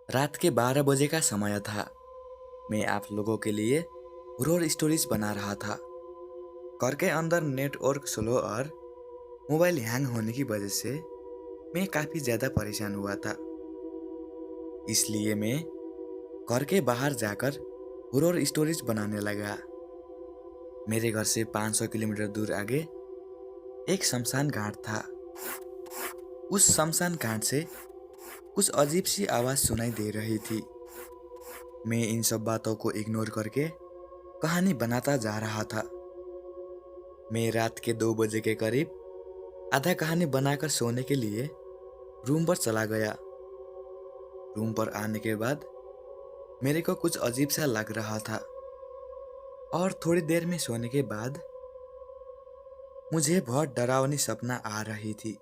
रात के 12 बजे का समय था। मैं आप लोगों के लिए हॉरर स्टोरीज बना रहा था। घर के अंदर नेटवर्क स्लो और मोबाइल हैंग होने की वजह से मैं काफ़ी ज़्यादा परेशान हुआ था। इसलिए मैं घर के बाहर जाकर हॉरर स्टोरीज बनाने लगा। मेरे घर से 500 किलोमीटर दूर आगे एक शमशान घाट था। उस शमशान घाट से कुछ अजीब सी आवाज़ सुनाई दे रही थी। मैं इन सब बातों को इग्नोर करके कहानी बनाता जा रहा था। मैं रात के 2 बजे के करीब आधा कहानी बनाकर सोने के लिए रूम पर चला गया। रूम पर आने के बाद मेरे को कुछ अजीब सा लग रहा था और थोड़ी देर में सोने के बाद मुझे बहुत डरावनी सपना आ रही थी।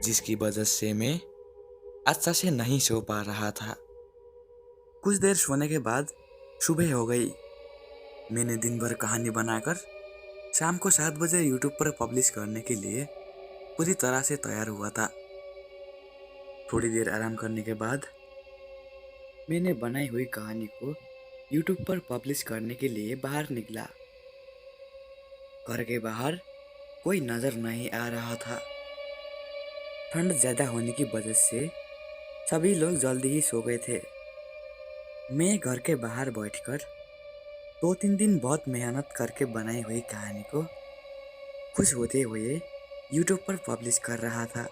जिसकी वजह से मैं अच्छा से नहीं सो पा रहा था। कुछ देर सोने के बाद सुबह हो गई। मैंने दिन भर कहानी बनाकर शाम को 7 बजे यूट्यूब पर पब्लिश करने के लिए पूरी तरह से तैयार हुआ था। थोड़ी देर आराम करने के बाद मैंने बनाई हुई कहानी को यूट्यूब पर पब्लिश करने के लिए बाहर निकला। घर के बाहर कोई नजर नहीं आ रहा था। ठंड ज़्यादा होने की वजह से सभी लोग जल्दी ही सो गए थे। मैं घर के बाहर बैठकर 2-3 दिन बहुत मेहनत करके बनाई हुई कहानी को खुश होते हुए यूट्यूब पर पब्लिश कर रहा था।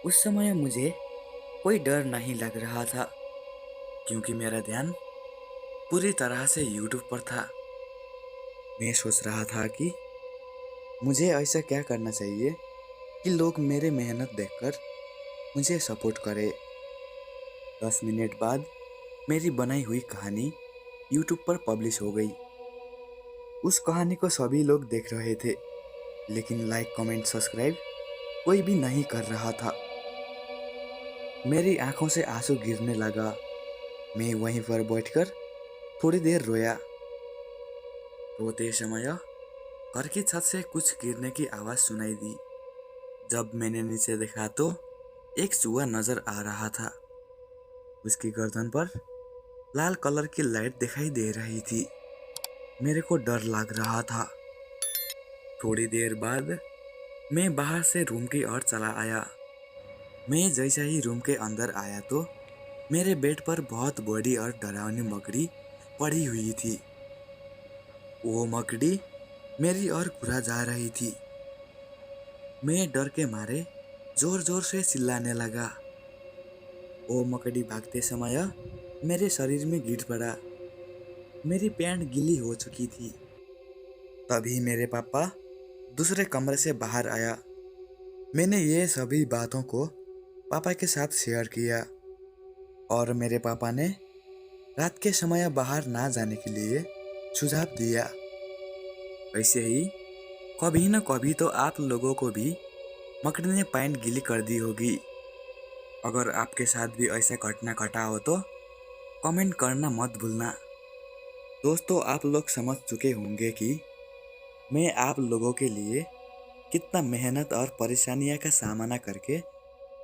उस समय मुझे कोई डर नहीं लग रहा था क्योंकि मेरा ध्यान पूरी तरह से यूट्यूब पर था। मैं सोच रहा था कि मुझे ऐसा क्या करना चाहिए कि लोग मेरे मेहनत देखकर मुझे सपोर्ट करें। 10 मिनट बाद मेरी बनाई हुई कहानी यूट्यूब पर पब्लिश हो गई। उस कहानी को सभी लोग देख रहे थे, लेकिन लाइक कमेंट सब्सक्राइब कोई भी नहीं कर रहा था। मेरी आंखों से आंसू गिरने लगा। मैं वहीं पर बैठकर थोड़ी देर रोया। रोते समय घर की छत से कुछ गिरने की आवाज़ सुनाई दी। जब मैंने नीचे देखा तो एक चूहा नजर आ रहा था। उसकी गर्दन पर लाल कलर की लाइट दिखाई दे रही थी। मेरे को डर लग रहा था। थोड़ी देर बाद मैं बाहर से रूम की ओर चला आया। मैं जैसे ही रूम के अंदर आया तो मेरे बेड पर बहुत बड़ी और डरावनी मकड़ी पड़ी हुई थी। वो मकड़ी मेरी ओर घुरा जा रही थी। मैं डर के मारे जोर जोर से चिल्लाने लगा। वो मकड़ी भागते समय मेरे शरीर में गिर पड़ा। मेरी पैंट गीली हो चुकी थी। तभी मेरे पापा दूसरे कमरे से बाहर आया। मैंने ये सभी बातों को पापा के साथ शेयर किया और मेरे पापा ने रात के समय बाहर ना जाने के लिए सुझाव दिया। ऐसे ही कभी न कभी तो आप लोगों को भी मकड़ी ने पैंट गीली कर दी होगी। अगर आपके साथ भी ऐसा घटना घटा हो तो कमेंट करना मत भूलना। दोस्तों, आप लोग समझ चुके होंगे कि मैं आप लोगों के लिए कितना मेहनत और परेशानियों का सामना करके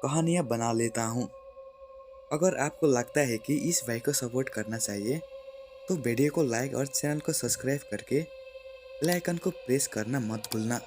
कहानियाँ बना लेता हूँ। अगर आपको लगता है कि इस भाई को सपोर्ट करना चाहिए तो वीडियो को लाइक और चैनल को सब्सक्राइब करके बेल आइकन को प्रेस करना मत भूलना।